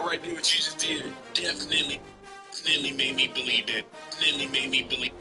right there, what you just did, definitely made me believe that. Definitely made me believe.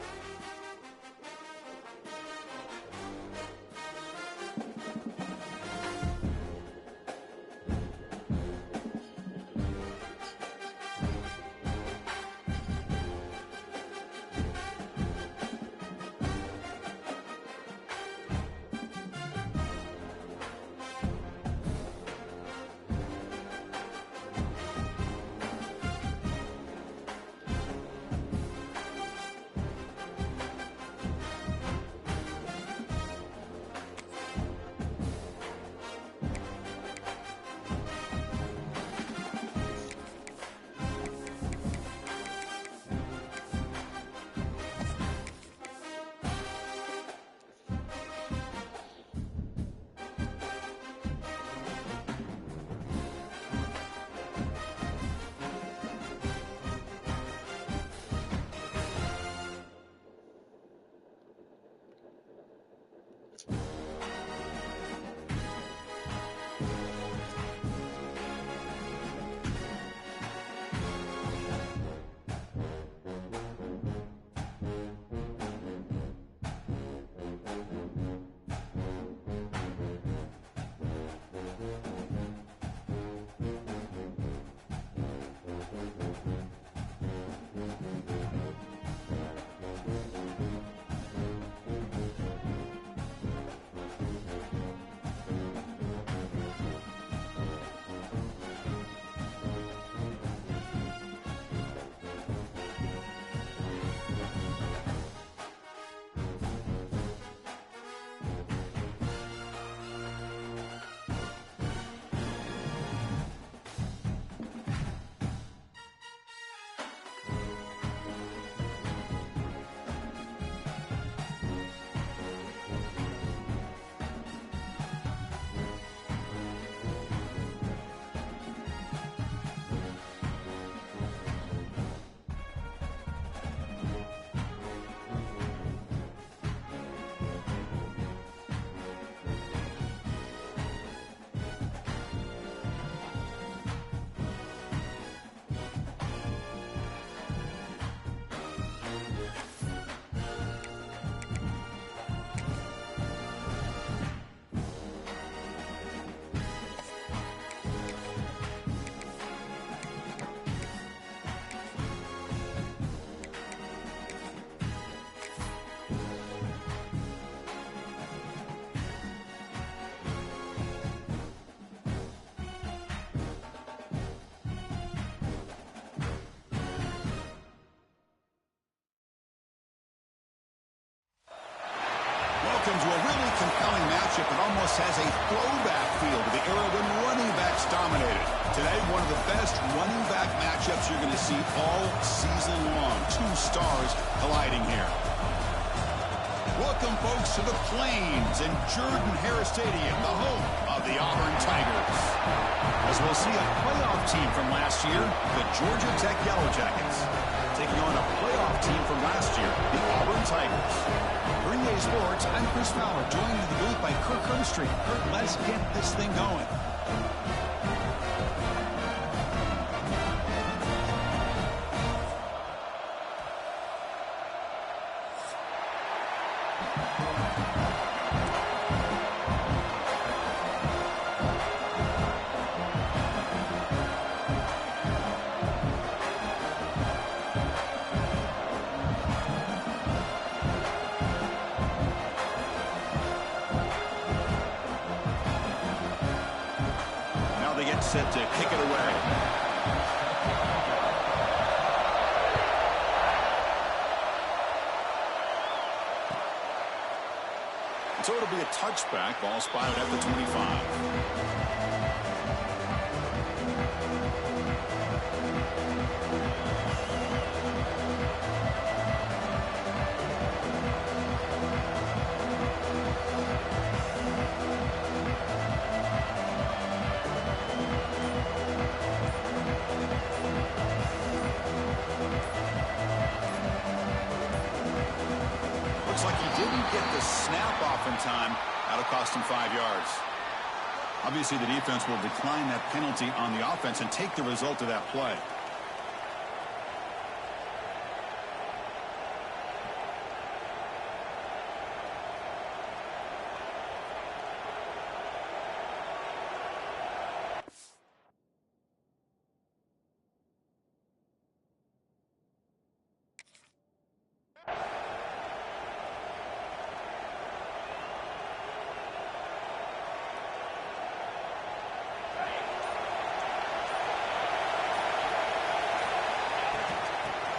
To a really compelling matchup that almost has a throwback feel to the era when running backs dominated. Today, one of the best running back matchups you're going to see all season long. Two stars colliding here. Welcome, folks, to the Plains and Jordan-Hare Stadium, the home of the Auburn Tigers. As we'll see a playoff team from last year, the Georgia Tech Yellow Jackets, taking on a playoff team from last year, the Auburn Tigers. For EA Sports, I'm Chris Fowler, joined in the booth by Kirk Herbstreit. Kirk, let's get this thing going. Set to kick it away. So it'll be a touchback. Ball spotted at the 25. Looks like he didn't get the snap off in time. That'll cost him 5 yards. Obviously, the defense will decline that penalty on the offense and take the result of that play.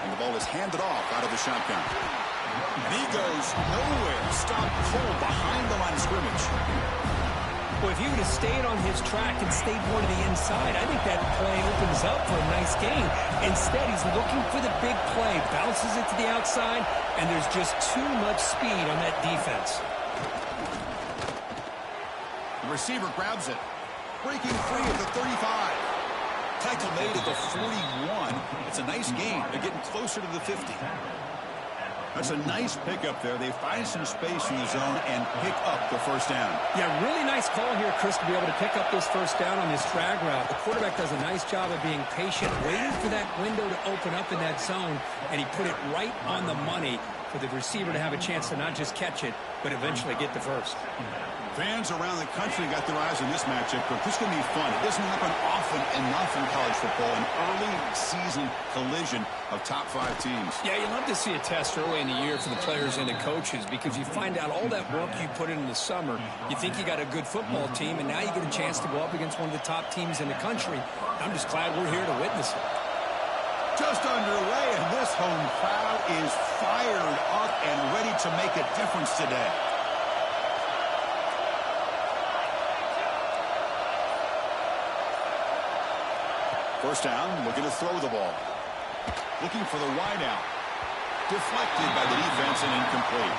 And the ball is handed off out of the shotgun. And he goes nowhere. Stopped cold behind the line of scrimmage. Well, if he would have stayed on his track and stayed more to the inside, I think that play opens up for a nice gain. Instead, he's looking for the big play, bounces it to the outside, and there's just too much speed on that defense. The receiver grabs it. Breaking free at the 35. Tackle made at the 41. It's a nice gain. They're getting closer to the 50. That's a nice pickup there. They find some space in the zone and pick up the first down. Yeah, really nice call here, Chris, to be able to pick up this first down on this drag route. The quarterback does a nice job of being patient, waiting for that window to open up in that zone, and he put it right on the money for the receiver to have a chance to not just catch it, but eventually get the first. Fans around the country got their eyes on this matchup, but this is going to be fun. It doesn't happen often enough in college football, an early season collision of top 5 teams. Yeah, you love to see a test early in the year for the players and the coaches because you find out all that work you put in the summer. You think you got a good football team, and now you get a chance to go up against one of the top teams in the country. I'm just glad we're here to witness it. Just underway, and this home crowd is fired up and ready to make a difference today. First down, looking to throw the ball. Looking for the wide out. Deflected by the defense and incomplete.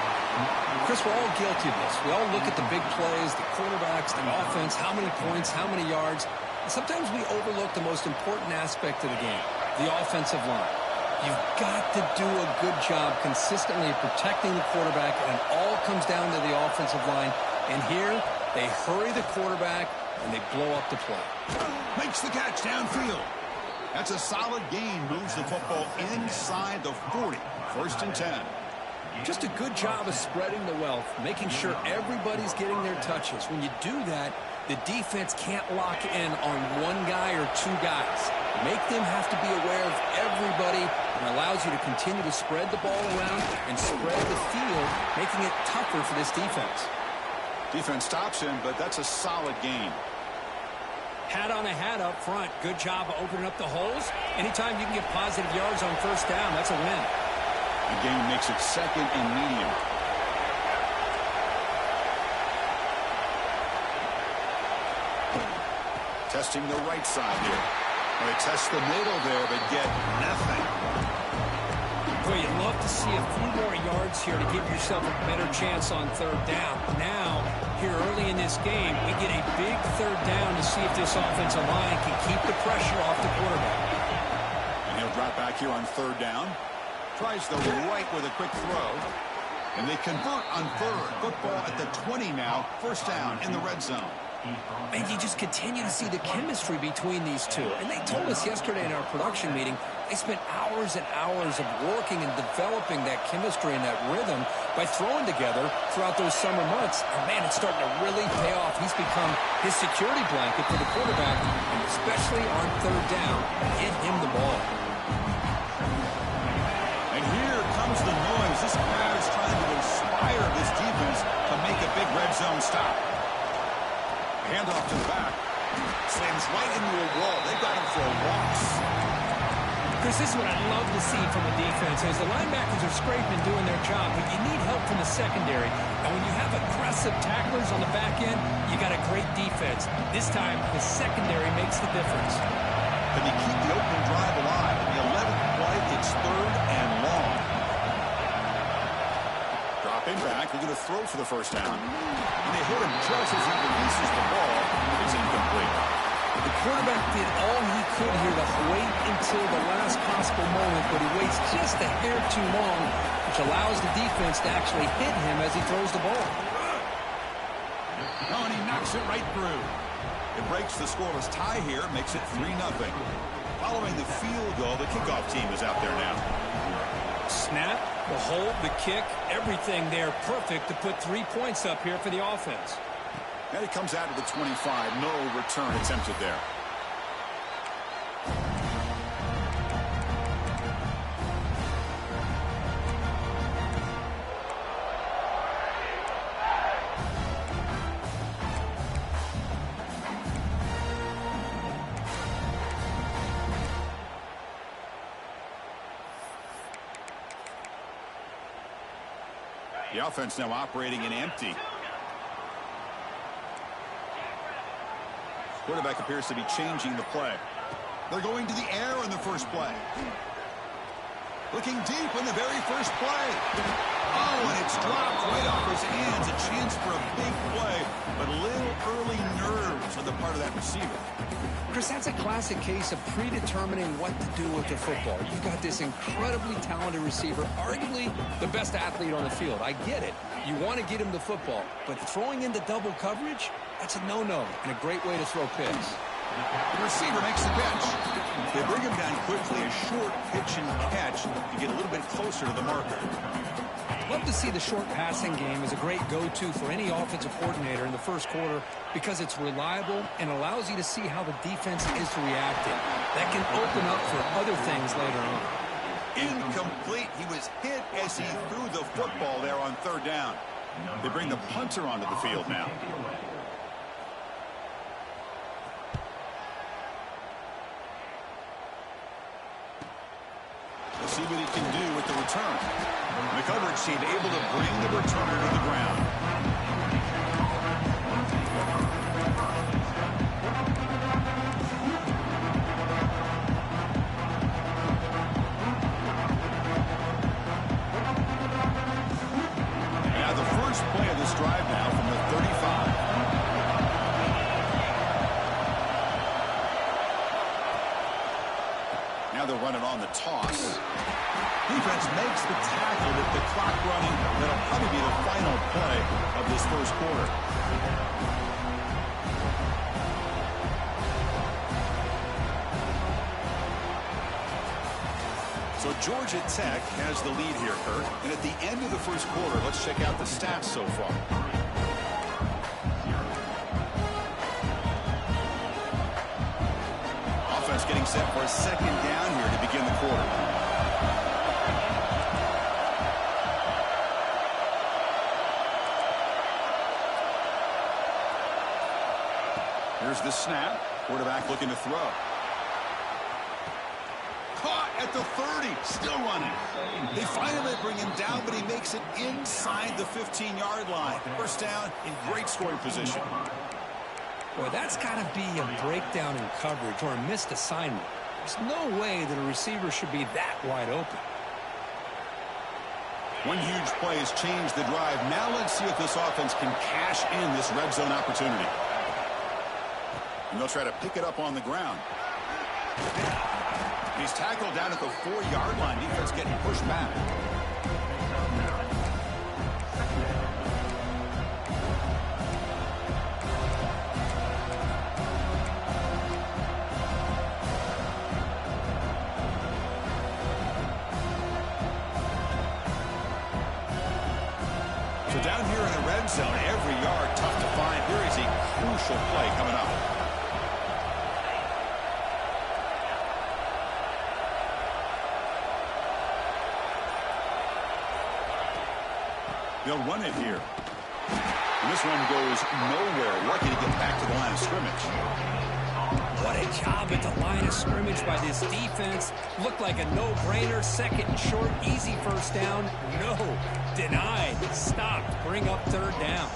Chris, we're all guilty of this. We all look at the big plays, the quarterbacks, the offense, how many points, how many yards. And sometimes we overlook the most important aspect of the game, the offensive line. You've got to do a good job consistently protecting the quarterback, and it all comes down to the offensive line. And here, they hurry the quarterback, and they blow up the play. Makes the catch downfield. That's a solid gain. Moves the football inside the 40. First and 10. Just a good job of spreading the wealth, making sure everybody's getting their touches. When you do that, the defense can't lock in on one guy or two guys. Make them have to be aware of everybody, and allows you to continue to spread the ball around and spread the field, making it tougher for this defense. Defense stops him, but that's a solid gain. Hat on a hat up front. Good job of opening up the holes. Anytime you can get positive yards on first down, that's a win. The gain makes it second and medium. Testing the right side here. They test the middle there, but get nothing. Boy, you'd love to see a few more yards here to give yourself a better chance on third down. Now, here early in this game, we get a big third down to see if this offensive line can keep the pressure off the quarterback. And he'll drop back here on third down. Tries the right with a quick throw. And they convert on third. Football at the 20 now. First down in the red zone. And you just continue to see the chemistry between these two. And they told us yesterday in our production meeting, they spent hours and hours of working and developing that chemistry and that rhythm by throwing together throughout those summer months. And, man, it's starting to really pay off. He's become his security blanket for the quarterback, and especially on third down, get him the ball. And here comes the noise. This crowd is trying to inspire this defense to make a big red zone stop. Handoff to the back. Slams right into a wall. They've got him for a loss. Chris, this is what I love to see from a defense is the linebackers are scraping and doing their job, but you need help from the secondary. And when you have aggressive tacklers on the back end, you got a great defense. This time, the secondary makes the difference. Can they keep the opening drive alive? The 11th play, it's third and long. Dropping back, they're going to throw for the first down. And they hit him just as he releases the ball. It's incomplete. The quarterback did all he could here to wait until the last possible moment, but he waits just a hair too long, which allows the defense to actually hit him as he throws the ball. Oh, and he knocks it right through. It breaks the scoreless tie here, makes it 3-0. Following the field goal, the kickoff team is out there now. Snap, the hold, the kick, everything there perfect to put 3 points up here for the offense. And he comes out to the 25. No return attempted there. The offense now operating in empty. Quarterback appears to be changing the play. They're going to the air on the first play. Looking deep on the very first play. Oh, and it's dropped right off his hands. A chance for a big play, but a little early nerves on the part of that receiver. Chris, that's a classic case of predetermining what to do with the football. You've got this incredibly talented receiver, arguably the best athlete on the field. I get it. You want to get him the football, but throwing into double coverage, that's a no-no and a great way to throw picks. The receiver makes the catch. They bring him down quickly, a short pitch and catch to get a little bit closer to the marker. Love to see the short passing game as a great go-to for any offensive coordinator in the first quarter because it's reliable and allows you to see how the defense is reacting. That can open up for other things later on. Incomplete. He was hit as he threw the football there on third down. They bring the punter onto the field now. We'll see what he can do with the return. The coverage team able to bring the returner to the ground. Now the first play of this drive now from the 35. Now they're running on the toss. Defense makes the tackle with the clock running. That'll probably be the final play of this first quarter. So Georgia Tech has the lead here, Kurt. And at the end of the first quarter, let's check out the stats so far. Offense getting set for a second down here to begin the quarter. Here's the snap. Quarterback looking to throw. Caught at the 30. Still running. They finally bring him down, but he makes it inside the 15-yard line. First down in great scoring position. Boy, that's got to be a breakdown in coverage or a missed assignment. There's no way that a receiver should be that wide open. One huge play has changed the drive. Now let's see if this offense can cash in this red zone opportunity. And they'll try to pick it up on the ground. He's tackled down at the 4-yard line. Defense getting pushed back. So down here in the red zone, every yard tough to find. Here is a crucial play coming up. They'll run it here. And this one goes nowhere. Lucky to get back to the line of scrimmage. What a job at the line of scrimmage by this defense. Looked like a no-brainer. Second and short, easy first down. No, denied, stopped, bring up third down.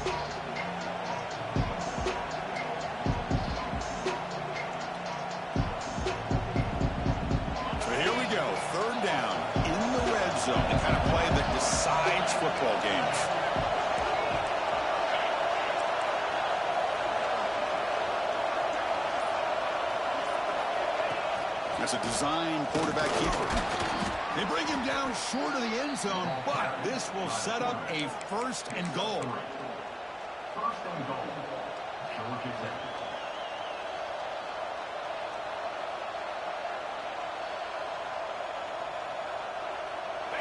So here we go, third down in the red zone. The kind of play that decides football games. That's a design quarterback keeper. They bring him down short of the end zone, but this will set up a first and goal. First and goal, Georgia Tech.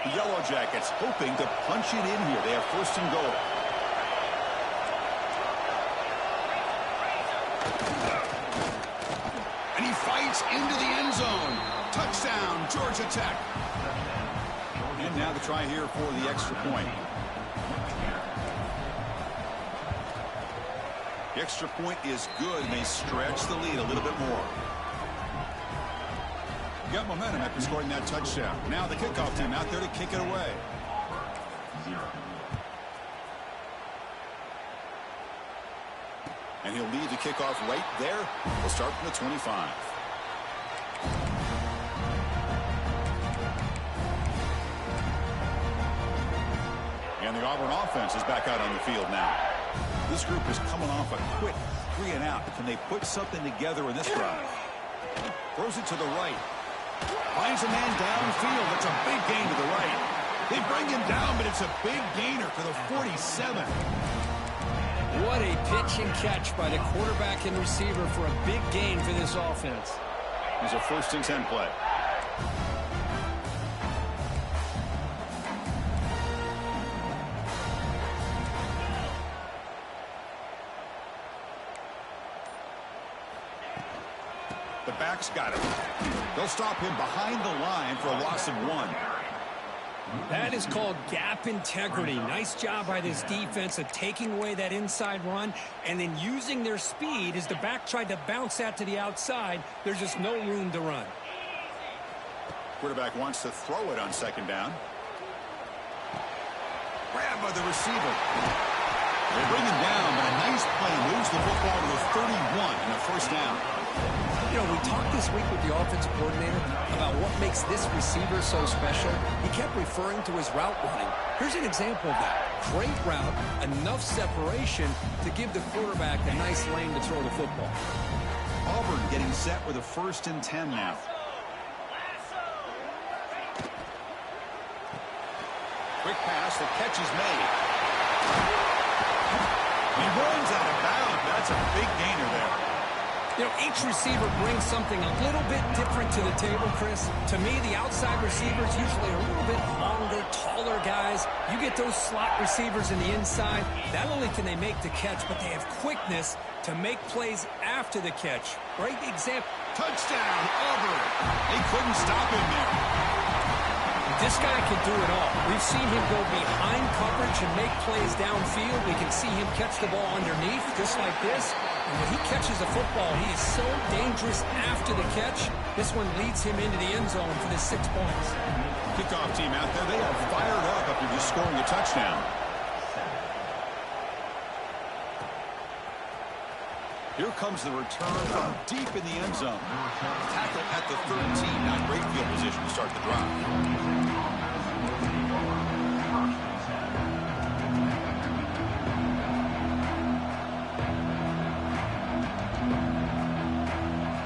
The Yellow Jackets hoping to punch it in here. They have first and goal. And he fights into the end zone. Touchdown, Georgia Tech. And now the try here for the extra point. The extra point is good, and they stretch the lead a little bit more. Got momentum after scoring that touchdown. Now the kickoff team out there to kick it away. And he'll lead the kickoff right there. We'll start from the 25. And the Auburn offense is back out on the field now. This group is coming off a quick 3-and-out. Can they put something together in this drive? Throws it to the right. Finds a man downfield. That's a big gain to the right. They bring him down, but it's a big gainer for the 47. What a pitch and catch by the quarterback and receiver for a big gain for this offense. Here's a first and 10 play. The back's got it. They'll stop him behind the line for a loss of 1. That is called gap integrity. Nice job by this defense of taking away that inside run and then using their speed as the back tried to bounce that to the outside. There's just no room to run. Quarterback wants to throw it on second down. Grabbed by the receiver. They bring him down, but a nice play moves the football to the 31 and a first down. You know, we talked this week with the offensive coordinator about what makes this receiver so special. He kept referring to his route running. Here's an example of that. Great route, enough separation to give the quarterback a nice lane to throw the football. Auburn getting set with a first and 10 now. Quick pass, the catch is made. He runs out of bounds. That's a big gainer there. You know, each receiver brings something a little bit different to the table, Chris. To me, the outside receivers usually are a little bit longer, taller guys. You get those slot receivers in the inside, not only can they make the catch, but they have quickness to make plays after the catch. Great example. Touchdown, Auburn. They couldn't stop him there. This guy can do it all. We've seen him go behind coverage and make plays downfield. We can see him catch the ball underneath, just like this. And when he catches the football, he is so dangerous after the catch. This one leads him into the end zone for the 6 points. Kickoff team out there, they are fired up after just scoring a touchdown. Here comes the return from deep in the end zone. Tackle at the 13, not great field position to start the drive.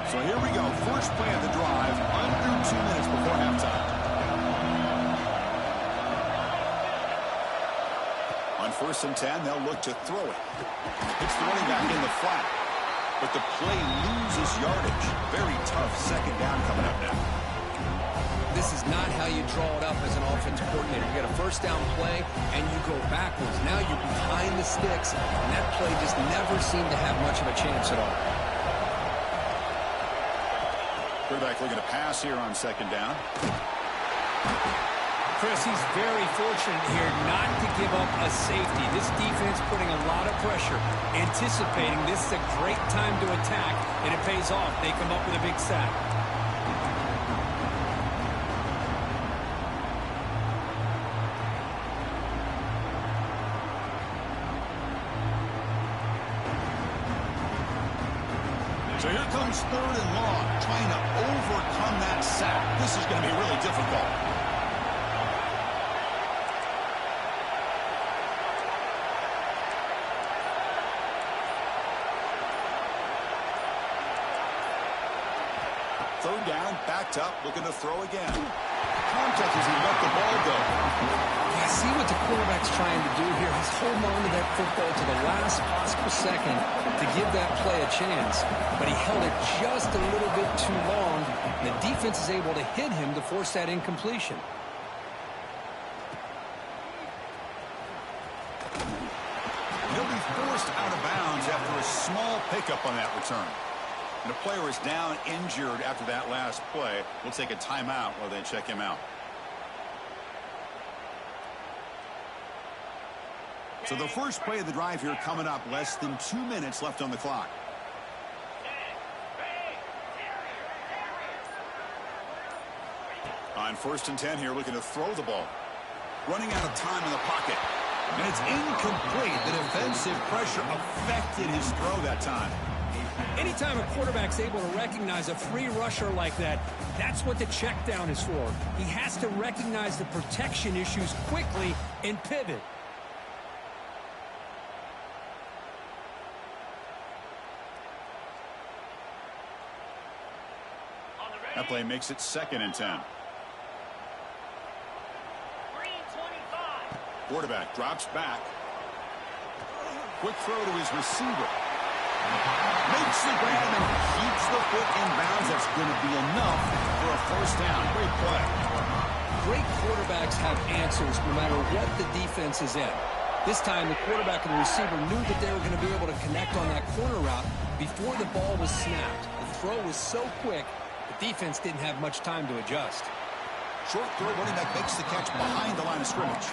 So here we go, first play of the drive, under 2 minutes before halftime. On first and 10, they'll look to throw it. It's the running back in the flat. But the play loses yardage. Very tough second down coming up now. This is not how you draw it up as an offensive coordinator. You get a first down play, and you go backwards. Now you're behind the sticks, and that play just never seemed to have much of a chance at all. Quarterback looking to pass here on second down. Chris, he's very fortunate here not to give up a safety. This defense putting a lot of pressure, anticipating this is a great time to attack, and it pays off. They come up with a big sack. So here comes third and long, trying to overcome that sack. This is going to be really difficult. Third down, backed up, looking to throw again. Contact as he let the ball go. Yeah, see what the quarterback's trying to do here. He's holding on to that football to the last possible second to give that play a chance. But he held it just a little bit too long. The defense is able to hit him to force that incompletion. small pickup on that return. And the player is down injured after that last play. We'll take a timeout while they check him out. So the first play of the drive here coming up. Less than 2 minutes left on the clock. On 1st and 10 here, looking to throw the ball. Running out of time in the pocket. And it's incomplete. The defensive pressure affected his throw that time. Anytime a quarterback's able to recognize a free rusher like that, that's what the check down is for. He has to recognize the protection issues quickly and pivot. That play makes it 2nd and 10. Quarterback drops back. Quick throw to his receiver. Makes the grab and keeps the foot in bounds. That's going to be enough for a 1st down. Great play. Great quarterbacks have answers no matter what the defense is in. This time, the quarterback and the receiver knew that they were going to be able to connect on that corner route before the ball was snapped. The throw was so quick, the defense didn't have much time to adjust. Short throw, running back makes the catch behind the line of scrimmage.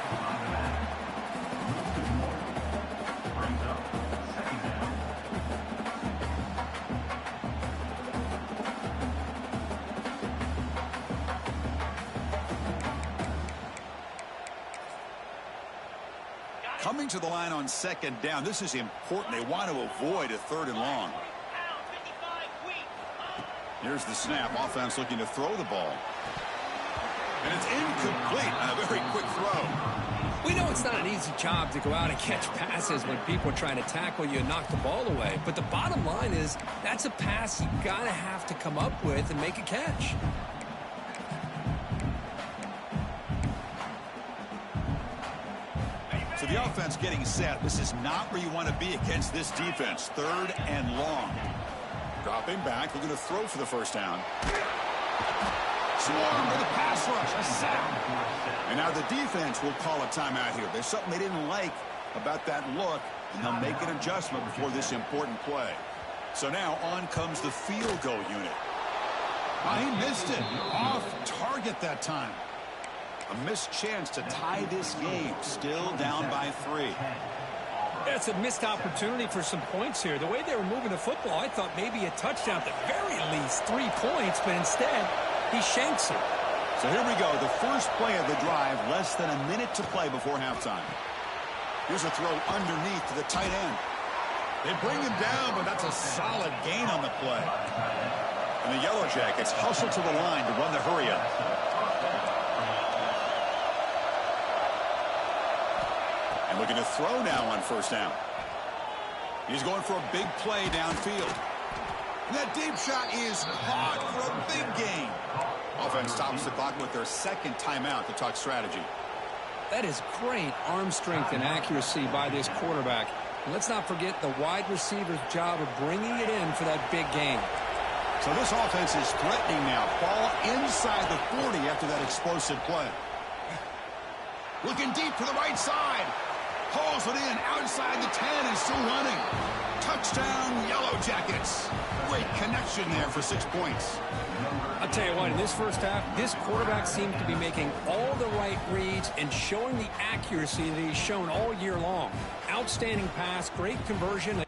Coming to the line on 2nd down. This is important. They want to avoid a 3rd and long. Here's the snap. Offense looking to throw the ball. And it's incomplete on a very quick throw. We know it's not an easy job to go out and catch passes when people are trying to tackle you and knock the ball away. But the bottom line is that's a pass you got to have to come up with and make a catch. So the offense getting set. This is not where you want to be against this defense. 3rd and long. Dropping back. Looking to throw for the 1st down. Swarm with a pass rush, a sack. And now the defense will call a timeout here. There's something they didn't like about that look, and they'll make an adjustment before this important play. So now on comes the field goal unit. He missed it. Off target that time. A missed chance to tie this game. Still down by 3. That's a missed opportunity for some points here. The way they were moving the football, I thought maybe a touchdown, at the very least 3 points, but instead he shanks it. So here we go, the first play of the drive, less than a minute to play before halftime. Here's a throw underneath to the tight end. They bring him down, but that's a solid gain on the play. And the Yellow Jackets hustle to the line to run the hurry-up. And looking to throw now on 1st down. He's going for a big play downfield. And that deep shot is caught for a big gain. Offense stops the clock with their 2nd timeout to talk strategy. That is great arm strength and accuracy by this quarterback. And let's not forget the wide receiver's job of bringing it in for that big gain. So this offense is threatening now. Ball inside the 40 after that explosive play. Looking deep to the right side. Pulls it in outside the 10 and still running. Touchdown, Yellow Jackets. Great connection there for 6 points. I'll tell you what, in this first half, this quarterback seemed to be making all the right reads and showing the accuracy that he's shown all year long. Outstanding pass, great conversion.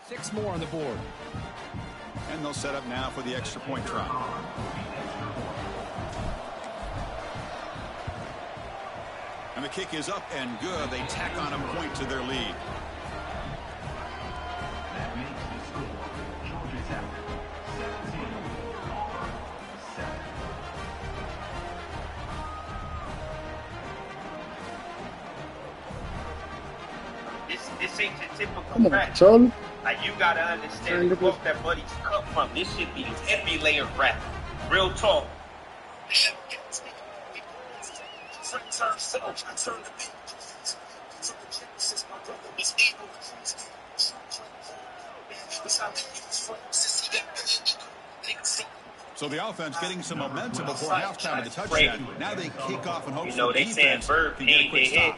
Six more on the board. And they'll set up now for the extra point try. the kick is up and good. They tack on a point to their lead. That makes the score Georgia Tech 17, Auburn 7. This ain't your typical Come on, rap. Charlie. Like, you gotta understand the book that buddies cut from. This should be heavy layer rap. Real talk. So the offense getting some momentum before halftime of the touchdown. Now they kick off and hope You know, they saying Bird paid their head.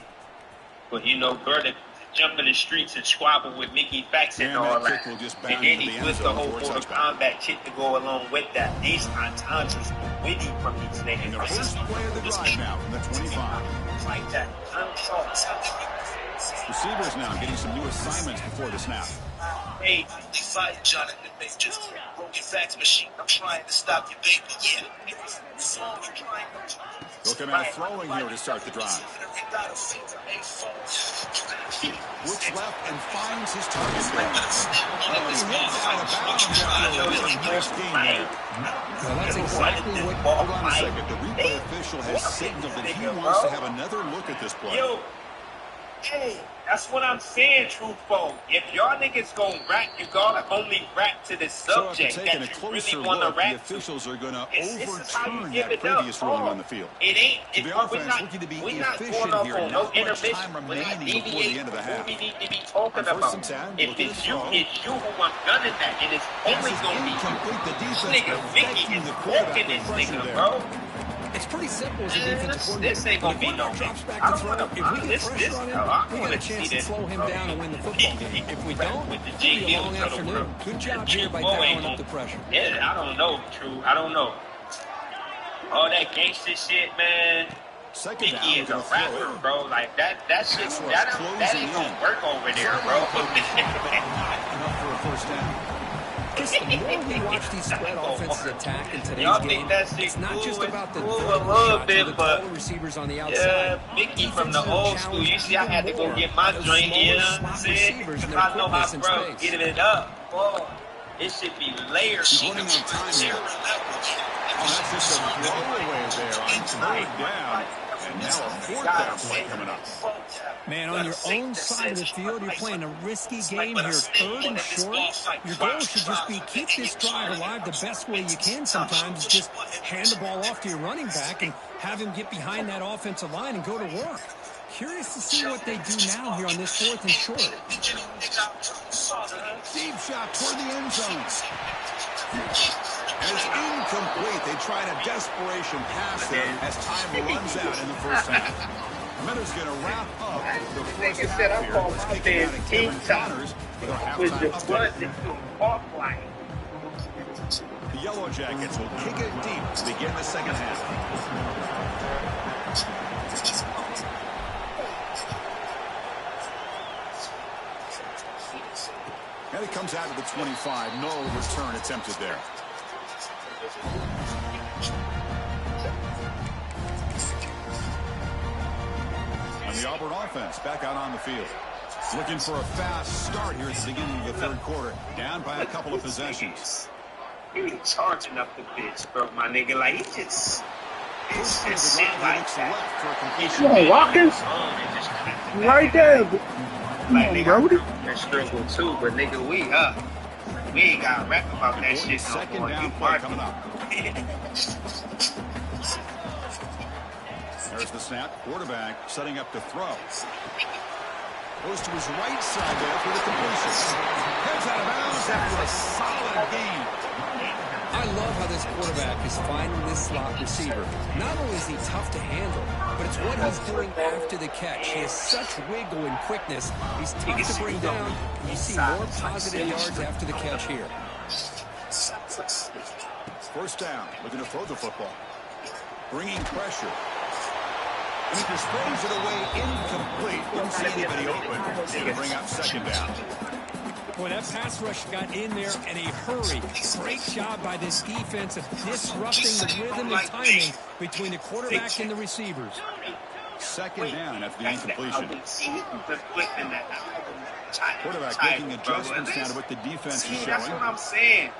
But, you know, Bird jump in the streets and squabble with Mickey Fax and all that. And then he flipped the whole Mortal Kombat shit to go along with that. These entendres were witty from these niggas. The first play of the drive now from the 25. Like that. Receivers now getting some new assignments before the snap. Hey, fight Jonathan. They just broken fax machine. I'm trying to stop you, baby. Yeah. Looking at throwing here to start the drive. Looks left and finds his target there. Well, that's exactly what... Hold on a second. The replay official has signaled that he wants to have another look at this play. Yo, hey, that's what I'm saying, truthful. If y'all niggas gon' rap, you gotta only rap to the subject so after that taking a you closer really wanna look, rap the officials are going to This is how you overturn give that it previous up. ruling on the field. It ain't. So the offense looking to be efficient here. No Not much intermission. time We're not remaining before the end of the half. we need to be talking On about. first and 10, If looking it's to you, throw. it's you who I'm gunning that, and it's only This is gonna be incomplete. The this defense nigga Vicky affecting is the quarterback walking with this pressure nigga, there. bro. It's pretty simple as a Man, defensive coordinator. this ain't gonna be no drops back I to don't throw. wanna If we get this pressure on I him, we got wanna a chance see to this. slow him down and win the football game. If we don't, With the it'll be a long G afternoon. Good job here by dialing up the pressure. Yeah, I don't know, True. I don't know. All that gangster shit, man. Second down, Vicky is a gonna throw rapper, it. bro. Like that shit, Pass rush that closing ain't gonna in. work over there, bro. Enough for a first down. Chris, the more we watch these spread offenses attack in today's Y'all game, think that shit it's not cool? just It's about the cool a vertical little shots or bit, the but taller receivers on the yeah, outside. Vicky from the Defenses are old school. You see, I challenged had to go even get my more by joint, those you know smaller what I'm slot saying? receivers and If their I know my quickness in bro space. getting it up, boy, it should be layers. He's running on time here. Oh, that's just a throwaway there on third down. And now a fourth down play coming up. Man, on your own side of the field, you're playing a risky game here. Third and short. Your goal should just be keep this drive alive the best way you can sometimes. Is just hand the ball off to your running back and have him get behind that offensive line and go to work. Curious to see what they do now here on this fourth and short. Deep shot toward the end zone. And it's incomplete. They tried a desperation pass there as time runs out in the first half. Minutes going to wrap up the first half here. Let's kick it out of Kevin Connors with our halftime update. The Yellow Jackets will kick it deep to begin the second half. And it comes out to the 25. No return attempted there. And the Auburn offense back out on the field. Looking for a fast start here at the beginning of the third quarter. Down by a couple of possessions. He was charging up the bitch, bro, my nigga. Like, he just... It's First just the shit drive like looks that. left for a completion. Come on, Watkins. Right there. Come Like, on, nigga, Brody. that struggle too, but nigga, we up. We ain't got to rap about that shit no Second more. down You play mark coming up. There's the snap. Quarterback setting up to throw. Goes to his right side there for the completion. Heads out of bounds after a solid gain. I love how this quarterback is finding this slot receiver. Not only is he tough to handle, but it's what he's doing after the catch. He has such wiggle and quickness. He's tough to bring down. You see more positive yards after the catch here. First down. Looking to throw the football. Bringing pressure. And he just throws it away incomplete. Didn't see anybody open. Going to bring up second down. Boy, that pass rush got in there in a hurry. Great job by this defense of disrupting the rhythm and timing between the quarterback and the receivers. Second down after the incompletion. See, he's deflecting that Quarterback making adjustments now to what the defense is showing. That's what I'm saying.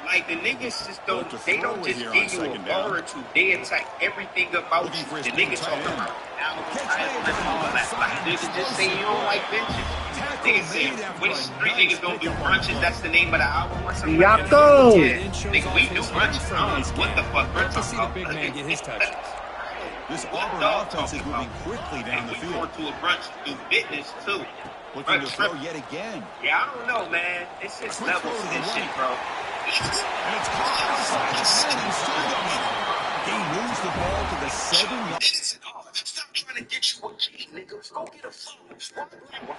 Like, the niggas just don't, they don't just give you a authority. They attack everything about you. The niggas talking about advertising and all that. Like, niggas just say you don't like benches. Niggas say, which three niggas don't do brunches? That's the name of the album or something. Yako! Yeah, nigga, we do brunches. I don't know what the fuck we're talking about. Big man get his touches. This Auburn offense is moving quickly down the field. We going to a brunch to do fitness, too. Looking to throw yet again. Yeah, I don't know, man. It's just levels to this shit, bro. And it's caught outside the 10 and still going. He moves the ball to the 7. It isn't hard. Stop trying to get you a key, nigga. Go get a phone.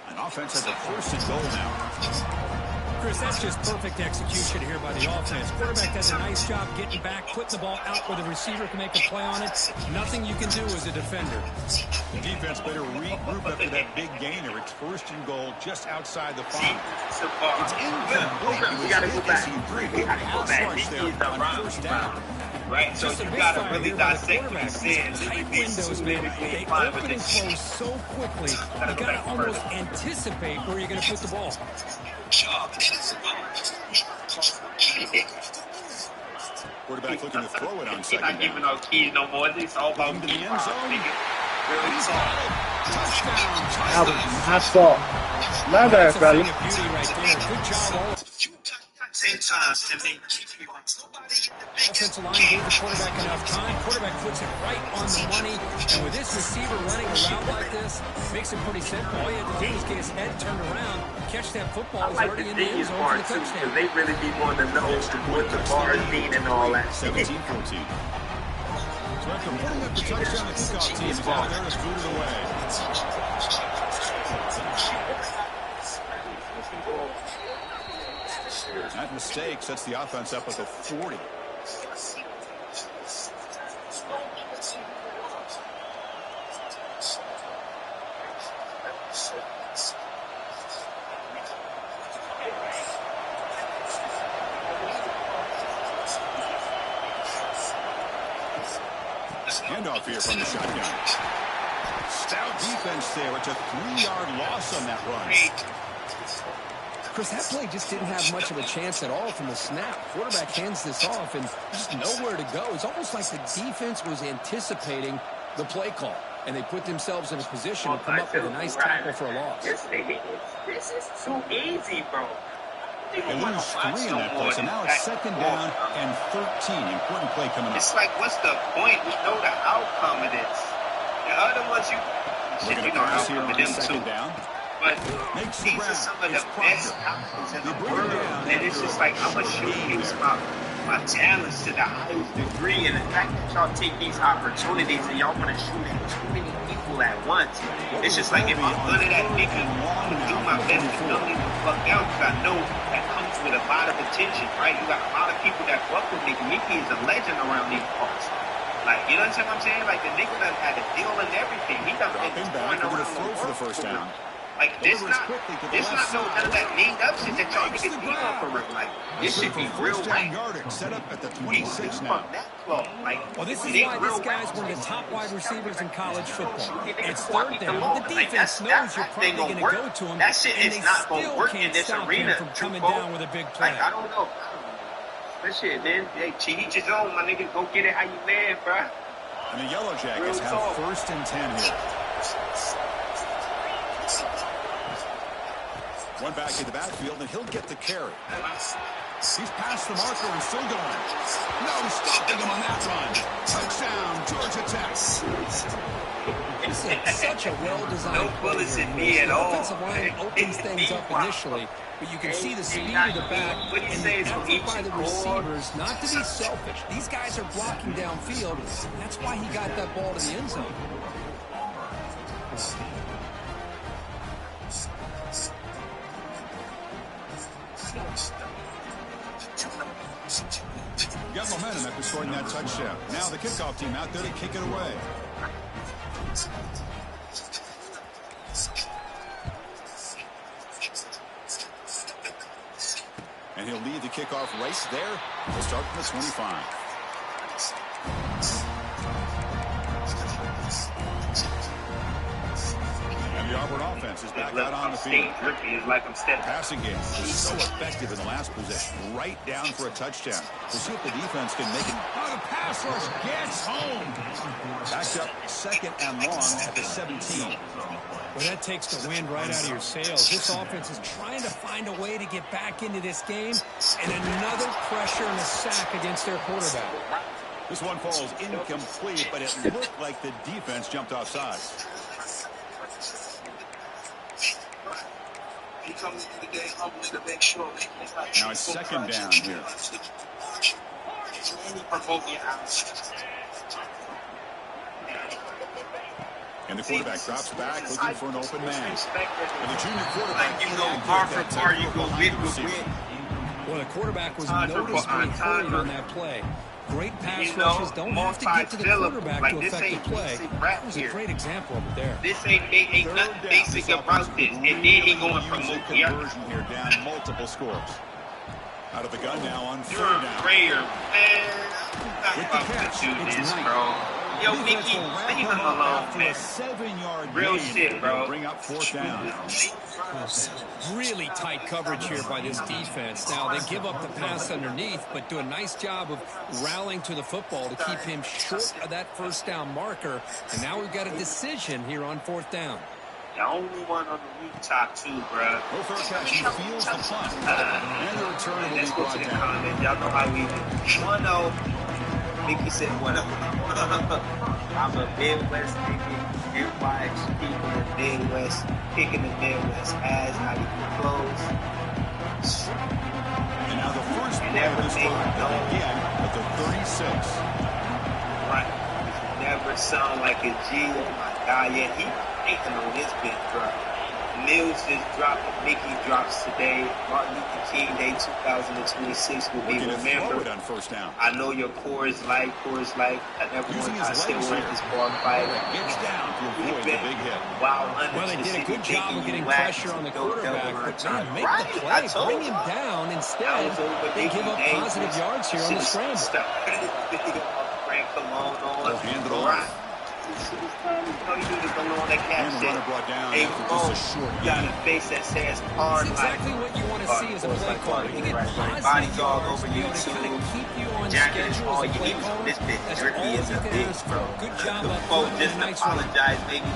An offense has a first and goal now. Chris, that's just perfect execution here by the offense. Quarterback does a nice job getting back, putting the ball out where the receiver can make a play on it. Nothing you can do as a defender. The defense better regroup after that big gainer. It's first and goal just outside the 5. It's incomplete. We gotta go back. We gotta go back. On first down. Right, so you gotta really dissect what he's saying. Tight windows, man. They open and close so quickly. You gotta almost anticipate where you're gonna put the ball. Quarterback looking to throw it on He's second not down. giving no keys no more. It's all about Into the end zone. Really soft. That was my fault. My bad, brother. Beauty right there. Good job all. 10 times and they keep you on. Nobody in the biggest Offensive line gave the quarterback enough time. Quarterback puts it right on the money. And with this receiver running around like this, makes it pretty simple. All you have to do is get his head turned around, catch that football. He's already in the end zone for the touchdown. They really be wanting to know what the bars mean and all that. 17-14. So after putting up the touchdown, the kickoff team is out there to scoot it away. That mistake sets the offense up at the 40. Handoff here from the shotgun. Stout defense there. It's a 3-yard loss on that run. Chris, that play just didn't have much of a chance at all from the snap. Quarterback hands this off and just nowhere to go. It's almost like the defense was anticipating the play call, and they put themselves in a position to come up with a nice tackle for a loss. This is too easy, bro. They lose 3 in that play, so now it's second down and 13. Important play coming up. It's like, what's the point? We know the outcome of this. The other ones, We're going to pass here on the second down. But these are some of the best outcomes in the world. And it's just like, I'm going to showcase my talents to the highest degree. And the fact that y'all take these opportunities and y'all want to shoot at too many people at once. It's just like, if I'm good at that nigga, I'm going to do my best to don't even fuck out. Because I know that comes with a lot of attention, right? You got a lot of people that fuck with Mickey. Mickey is a legend around these parts. Like, you know what I'm saying? Like, the nigga done had a deal and everything. He done been going around the world for the first down. Like, this not no none of that made up shit that y'all niggas be on for real. Like, this should be real rank. Set up at the 26 now. Like, Well, this is why this guy's one of the top wide receivers in college football. It's third down. The defense knows you're probably going to go to him, that shit and is they not going to still work in can't this stop arena. him from coming down with a big play. Like, I don't know. That shit, man. Hey, to each his own, my nigga. Go get it how you live, bro. And the Yellow Jackets have first and 10 here. One back in the backfield, and he'll get the carry. He's past the marker and still going. No stopping him on that run. Touchdown, Georgia Tech. This is such a well-designed No bullets in me at the all. offensive line opens things up initially, but you can see the speed of the back and the effort by the receivers not to be selfish. These guys are blocking downfield. That's why he got that ball to the end zone. Got momentum after scoring that touchdown. Now the kickoff team out there to kick it away. And he'll lead the kickoff right there. He'll start from the 25. And the Auburn offense is back out on the field. It's like I'm stepping. Passing game was so effective in the last possession. Right down for a touchdown. We'll see if the defense can make it. Oh, the pass rush gets home. Backed up 2nd and long at the 17. Well, that takes the wind right out of your sails. This offense is trying to find a way to get back into this game, and another pressure and a sack against their quarterback. This one falls incomplete, but it looked like the defense jumped offside. Now it's 2nd down here. And the quarterback drops back, looking for an open man. And the junior quarterback, Well, the quarterback was noticeably hurried on that play. Great pass rushes don't have to get to the quarterback to affect the play. That was a great example of it there. This ain't nothing basic about this. And then he going from conversion here, down multiple scores. Out of the gun now on 3rd down. Prayer, man. I'm not about to do this, bro. Yo, Mickey, leave him alone, man. 7-yard Real shit, bro. Bring up 4th down. Really tight coverage here by this defense. Now, they give up the pass underneath, but do a nice job of rallying to the football to keep him short of that 1st down marker. And now we've got a decision here on 4th down. The only one on the rooftop, too, bro. No third catch. He feels the punt. And the return will be brought down. Y'all know how we do. 1-0. Mickey said 1-0. I'm a Midwest nigga. Everybody's people in the Midwest, picking the Midwest as how you close. And now the first play of this drive, again at the 36. Right. Never sound like a G. Oh my God, yeah, he ain't on this big drop. Mills just dropped, Mickey drops today. Martin Luther King Day 2026 will be remembered. On 1st down. I know your core is light. I never want to still win this ball fight. Gets down to avoid the big hit. Well, they did a good job of getting pressure on the quarterback, but man, make the play, bring him down. Instead, they give up positive yards here on the scramble. Frank Cologne on. Hand it off. Hey, you got a face that says hard. That's exactly what you want to see as a play caller. You get positive yards to be able to kind of keep you on schedule as a play caller. That's all you can ask for. Good job up front and a nice run. Apologize, baby.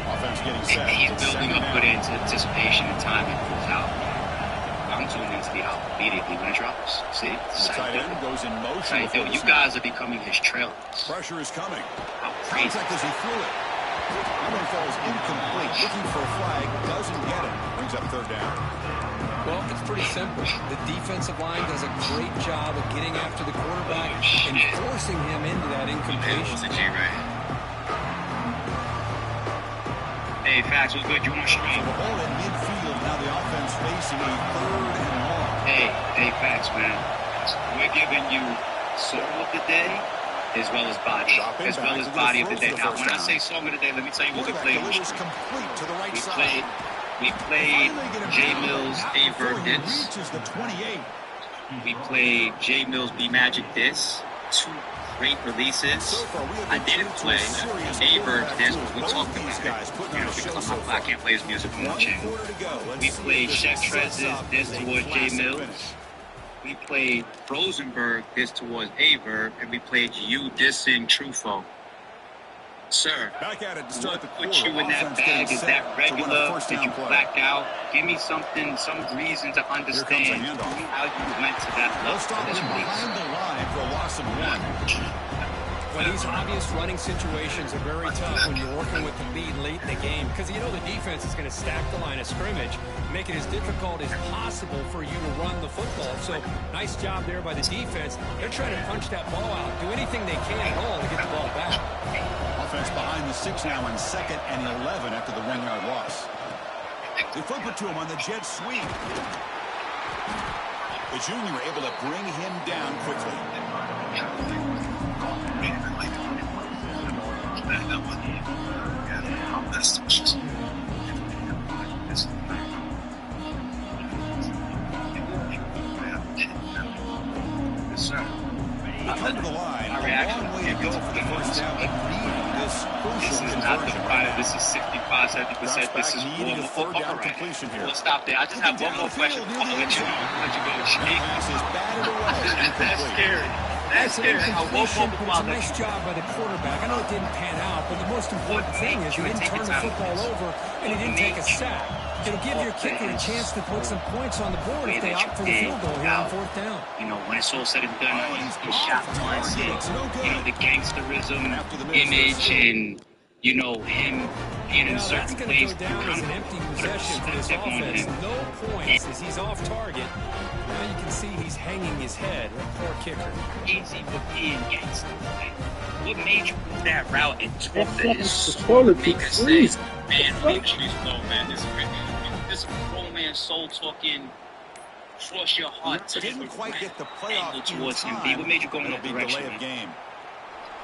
Offense getting set. He's building up good anticipation and timing goes out. I'm tuning into the album immediately when it drops. See? The tight end goes in motion. You guys are becoming his trailers. Pressure is coming. How crazy. Contact as he threw it. That one falls incomplete. Looking for a flag. Doesn't get it. Brings up 3rd down. Well, it's pretty simple. The defensive line does a great job of getting after the quarterback and forcing him into that incompletion. Hey, Fax, what's good? You want to stream? The ball in midfield. Now the offense facing a 3rd and long. Hey, Fax, man. We're giving you song of the day as well as body. Body of the day. Now, when I say song of the day, let me tell you what we played. Complete to the right side. We played J Mills A Verb Diss. We played J Mills B Magic Diss. 2 great releases. I didn't play A Verb Diss, but we talked about it. You know, because I can't play his music on my channel. We played Chef Trez's Diss towards J Mills. We played Rosenberg Diss towards A Verb, and we played you dissing Truffaut. Sir, what put you in that bag? Is that regular? Did you black out? Give me something, some reason to understand how you went to that level for this race. Well, these obvious running situations are very tough when you're working with the lead late in the game because you know the defense is going to stack the line of scrimmage, make it as difficult as possible for you to run the football. So, nice job there by the defense. They're trying to punch that ball out, do anything they can at all to get the ball back. Offense behind the 6 now in 2nd and 11 after the 1-yard loss. They flip it to him on the jet sweep. The junior able to bring him down quickly. They come to the line. A long way to go for the 1st down. after the final. This is 65, 70%. This is warm up right. We'll stop there. I just have one more question. I'll let you go. That's scary. That's scary. It's a nice job by the quarterback. I know it didn't pan out, but the most important thing is he didn't turn the football over and he didn't take a sack. It'll give your kicker a chance to put some points on the board if they opt for the field goal here on fourth down. You know, when it's all said and done, he shot once, and, you know, the gangsterism image and, you know, him being in certain places. That's going to go down as an empty possession for this offense. No points as he's off target. Now you can see he's hanging his head. Poor kicker. Easy for being gangster. What made you move that route and talk to his maker says, man, make sure he's low, man. This grown man soul talking, cross your heart to didn't quite get the playoff towards him. What made you go in that direction? Delay of game.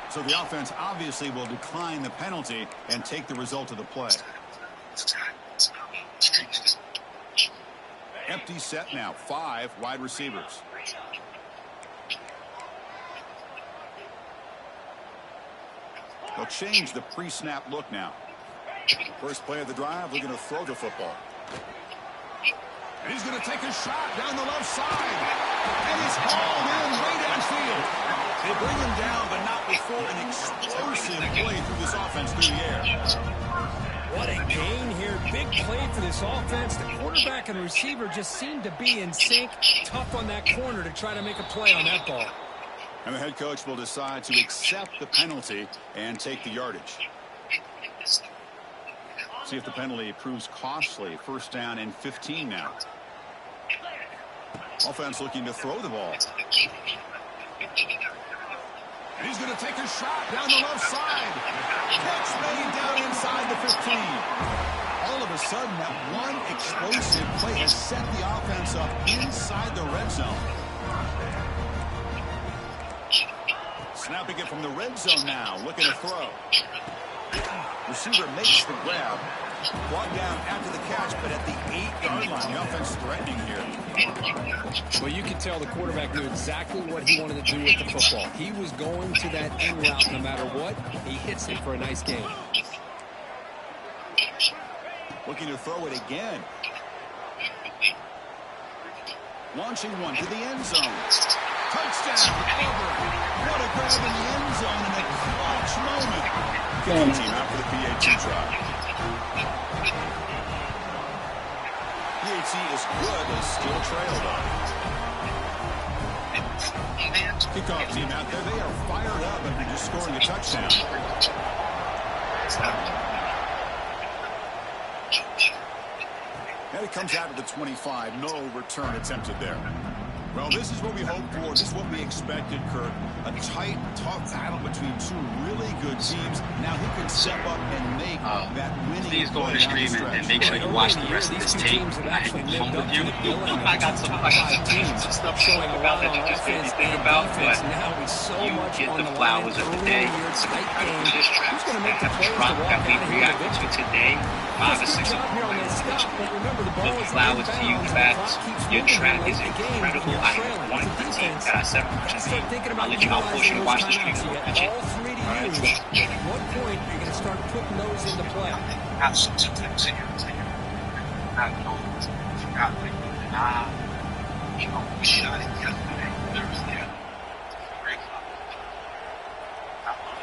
So the offense obviously will decline the penalty and take the result of the play. Empty set now, 5 wide receivers. They'll change the pre-snap look now. First play of the drive, we're going to throw the football. And he's going to take a shot down the left side. And he's hauled in way downfield. They bring him down, but not before an explosive play through this offense through the air. What a gain here. Big play for this offense. The quarterback and receiver just seem to be in sync. Tough on that corner to try to make a play on that ball. And the head coach will decide to accept the penalty and take the yardage. See if the penalty proves costly. First down and 15 now. Offense looking to throw the ball. And he's going to take a shot down the left side. Catch made down inside the 15. All of a sudden, that one explosive play has set the offense up inside the red zone. Snapping it from the red zone now, looking to throw. Receiver makes the grab. Brought down after the catch, but at the 8-yard line. The offense threatening here. Well, you can tell the quarterback knew exactly what he wanted to do with the football. He was going to that end route no matter what. He hits it for a nice gain. Looking to throw it again. Launching one to the end zone. Touchdown, Auburn. What a grab in the end zone in a clutch moment. Kicking team out for the PAT try. PAT is good, they still trail though. Kickoff team out there, they are fired up after just scoring a touchdown. And it comes out of the 25, no return attempted there. Well, this is what we hoped for. This is what we expected, Kurt. A tight, tough battle between two really good teams. Now who can step up and make that winning Please go on the stream and make sure you watch the rest of this tape. I home with you. I got some stuff showing about that you just made me think about, but you get the flowers of the day. It's an incredible diss track that have dropped that we reacted to today. 5 or 6 of them. The flowers to you, Fats. Your track is incredible. I have one critique that I said on the I'll let you outportion and watch the stream. All 3 to you. At what point are you going to start putting those into play?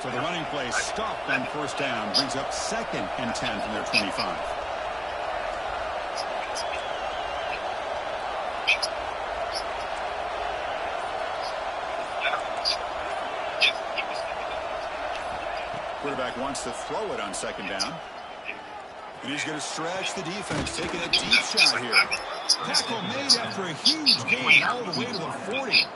So the running play stopped on first down, brings up 2nd and 10 from their 25. Quarterback wants to throw it on 2nd down. And he's going to stretch the defense, taking a deep shot here. Tackle made after a huge gain all the way to the 40.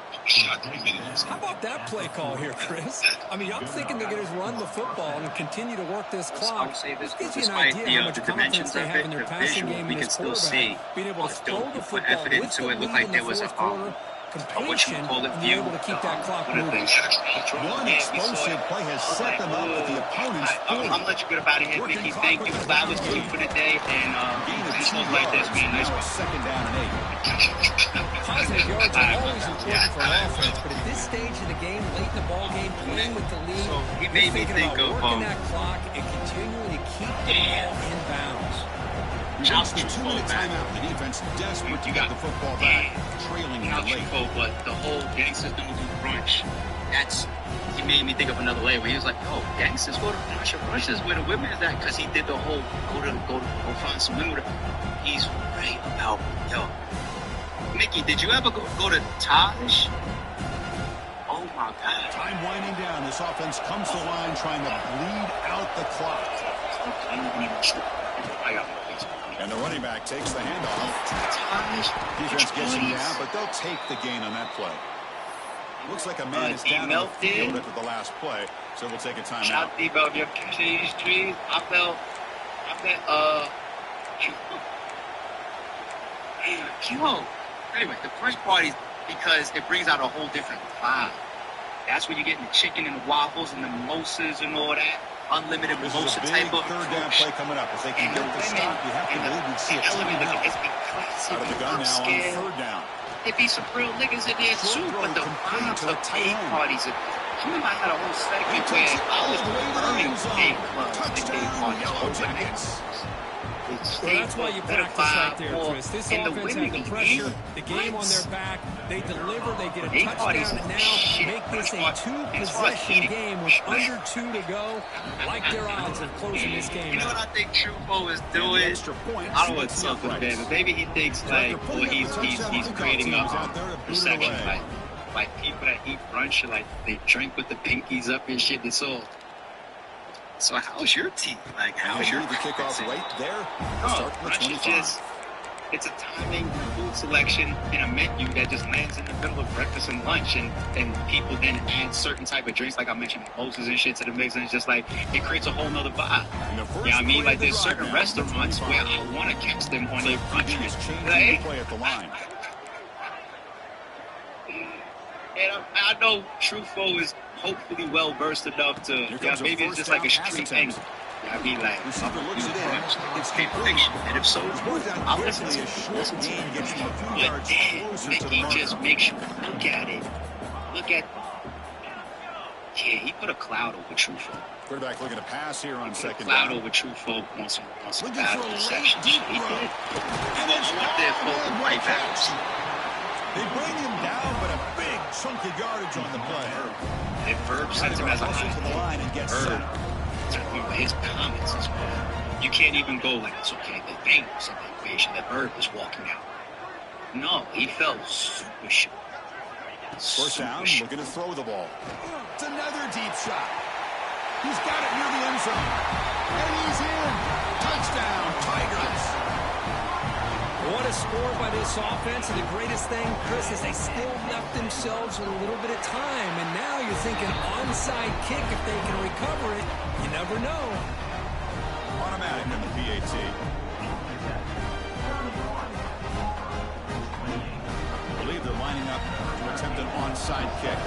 How about that play call here, Chris? I mean, I'm thinking they're going to run the football and continue to work this clock. This gives you an idea how much confidence they have in their passing game and this quarterback. Being able to throw the football with the lead in the fourth quarter completion, and they're able to keep that clock moving. One explosive play has set them up with the opponent's 40. I'm let you get up out of here, Mickey. Thank you. That was you for the day, and just goes like this, man. Nice one. Second down and 8. Positive yards are always important for an offense, but at this stage of the game, late in the ball game, playing with the lead, he made me think of working that clock and continuing to keep the ball in bounds. Just the 2-minute timeout. The defense desperate to get the football back, trailing in the late. But the whole gangsters don't do brunch. He made me think of another layer where he was like, "Oh, gangsters go to brunch. Brunch is where the women is at," because he did the whole go find some women. He's right about Mickey, did you ever go to Taj? Oh my God! Time winding down. This offense comes to the line, trying to bleed out the clock. I got and the running back takes the handoff. Defense gets him down, but they'll take the gain on that play. Looks like a man is down on the field after the last play, so we'll take a timeout. Anyway, the first part is because it brings out a whole different vibe. That's when you're getting the chicken and the waffles and the mimosas and all that. Unlimited mimosa type of third down play coming up. If they can get the stop, you have to believe we'd see a timeout. Out of the gun now on third down. There be some real niggas in there too, but the vibes of day parties. I remember I had a whole segment where I was referring to day clubs and day parties overnight. Well, that's why you practice right there, Chris. This offense had the pressure, the game on their back. They deliver, they get a touchdown, and now make this a two-possession game with under 2 to go. Like their odds of closing this game. You know what I think Truffaut is doing? I don't want to talk about it, but maybe he thinks like, well, he's creating a perception like people that eat brunch, like they drink with the pinkies up and shit. It's all. So how's your team? Like, how's your kickoff right there? No, brunch is just, it's a timing, food selection, and a menu that just lands in the middle of breakfast and lunch, and people then add certain type of drinks, like I mentioned, mimosas and shit to the mix, and it's just like, it creates a whole nother vibe. You know what I mean? Like, there's certain restaurants where I want to catch them on their brunch. Like, play at the line. And I know Truffaut is hopefully well versed enough to, maybe it's just like a street thing. I mean, like, it's fiction, and if so, I'll listen to it. But then, Mickey just makes you look at it. Yeah, he put a cloud over Truffaut. Quarterback looking to pass here on second down. down. Cloud over Truffaut on some bad receptions. He did. And I want their focal right back. They bring him down, but a big chunky yardage on the play. And Verb sends him as a high to the line and gets set up. His comments as well. You can't even go like, it's okay, the Bengals in the equation, that Verb is walking out. No, he felt super short. First down, looking to throw the ball. It's another deep shot. He's got it near the end zone. And he's in. Touchdown, Tigers. What a score by this offense, and the greatest thing, Chris, is they still left themselves with a little bit of time, and now you're thinking onside kick if they can recover it. You never know. Automatic in the PAT. I believe they're lining up to attempt an onside kick.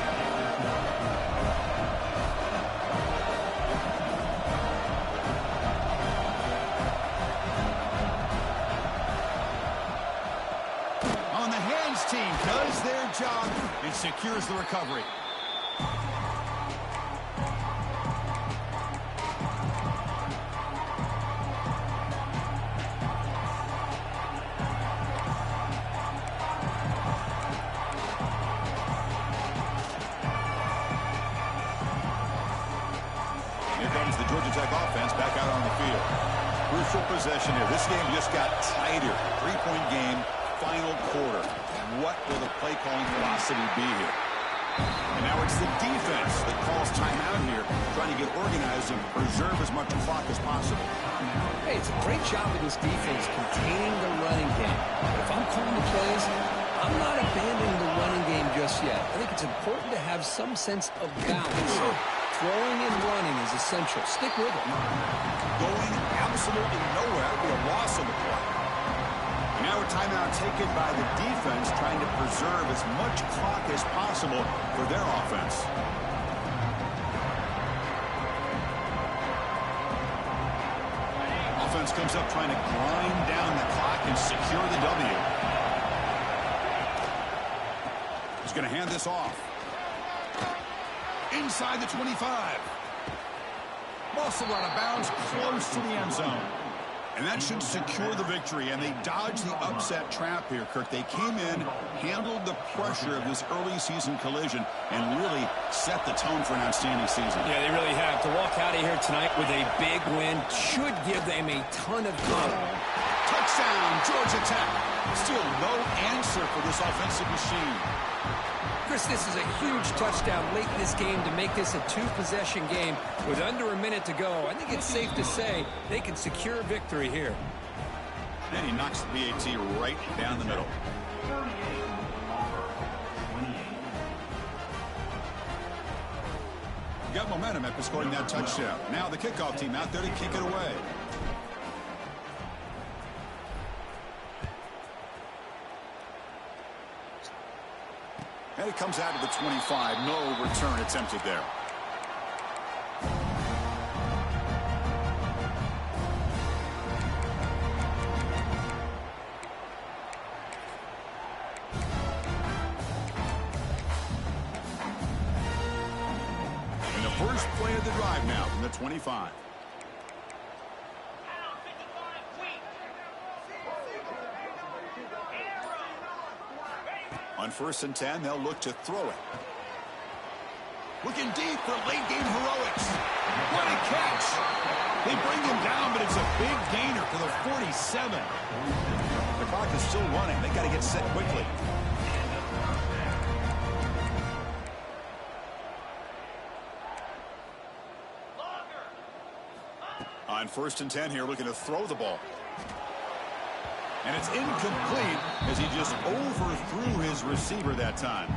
Team does their job and secures the recovery. Here comes the Georgia Tech offense back out on the field. Crucial possession here. This game just got tighter. 3-point game, final quarter. What will the play calling philosophy be here? And now it's the defense that calls timeout here, trying to get organized and preserve as much clock as possible. Hey, it's a great job of this defense containing the running game. But if I'm calling the plays, I'm not abandoning the running game just yet. I think it's important to have some sense of balance. So throwing and running is essential. Stick with it. Going absolutely nowhere would be a loss on the play. Now a timeout taken by the defense, trying to preserve as much clock as possible for their offense. Offense comes up trying to grind down the clock and secure the W. He's going to hand this off. Inside the 25. Ball still out of bounds, close to the end zone. And that should secure the victory, and they dodged the upset trap here, Kirk. They came in, handled the pressure of this early season collision, and really set the tone for an outstanding season. Yeah, they really have. To walk out of here tonight with a big win should give them a ton of confidence. Touchdown, Georgia Tech. Still no answer for this offensive machine. Chris, this is a huge touchdown late in this game to make this a two-possession game with under a minute to go. I think it's safe to say they can secure a victory here. And he knocks the BAT right down the middle. 38, Auburn, 28. Got momentum after scoring that touchdown. Now the kickoff team out there to kick it away. And it comes out to the 25. No return attempted there. And the first play of the drive now from the 25. On 1st and 10, they'll look to throw it. Looking deep for late-game heroics. What a catch! They bring him down, but it's a big gainer for the 47. The clock is still running. They got to get set quickly. On 1st and 10 here, looking to throw the ball. And it's incomplete as he just overthrew his receiver that time.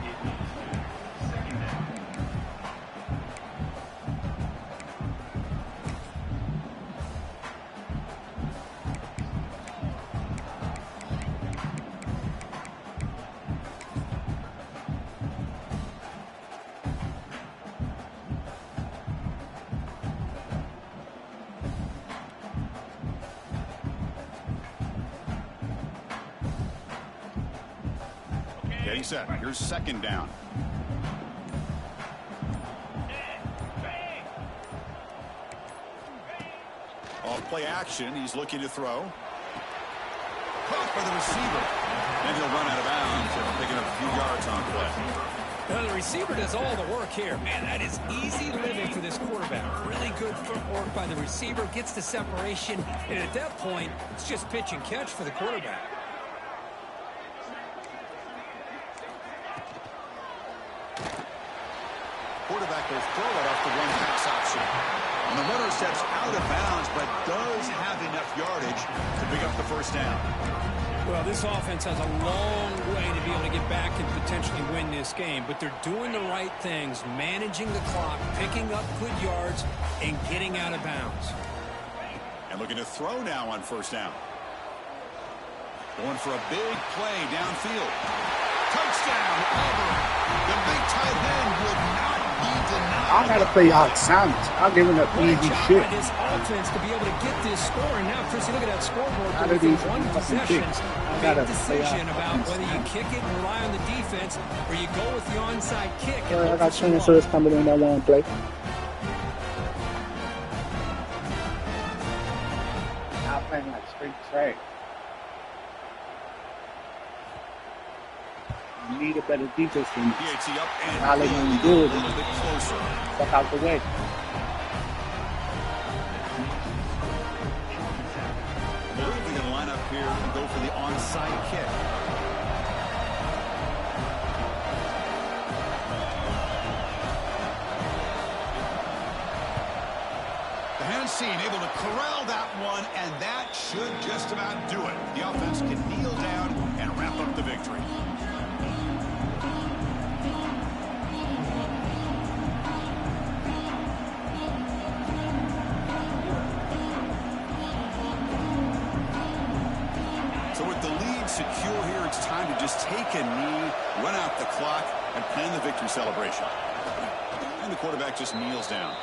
Getting set. Here's 2nd down. Off play action. He's looking to throw. Caught by the receiver. And he'll run out of bounds after picking up a few yards on play. Now, the receiver does all the work here. Man, that is easy living for this quarterback. Really good footwork by the receiver. Gets the separation. And at that point, it's just pitch and catch for the quarterback. Quarterback will throw it off the run pass option. And the runner steps out of bounds, but does have enough yardage to pick up the 1st down. Well, this offense has a long way to be able to get back and potentially win this game, but they're doing the right things, managing the clock, picking up good yards, and getting out of bounds. And looking to throw now on 1st down. Going for a big play downfield. Touchdown, Auburn. The big tight end would not be denied. I gotta play out sound. I'm giving up easy shit. This offense to be able to get this score. And now, Chris, you look at that scoreboard. Out of these one possession, I make gotta a decision about whether you kick it and rely on the defense, or you go with the onside kick. I got transfers coming in that one play. I'm playing like straight track. You need a better defense than PAT up and not letting him do it. a little bit closer. Fuck out the way. I believe they're going to line up here and go for the onside kick. The Hansine able to corral that one, and that should just about do it. The offense can kneel down and wrap up the victory. So with the lead secure here. It's time to just take a knee, run out the clock, and plan the victory celebration. And the quarterback just kneels down.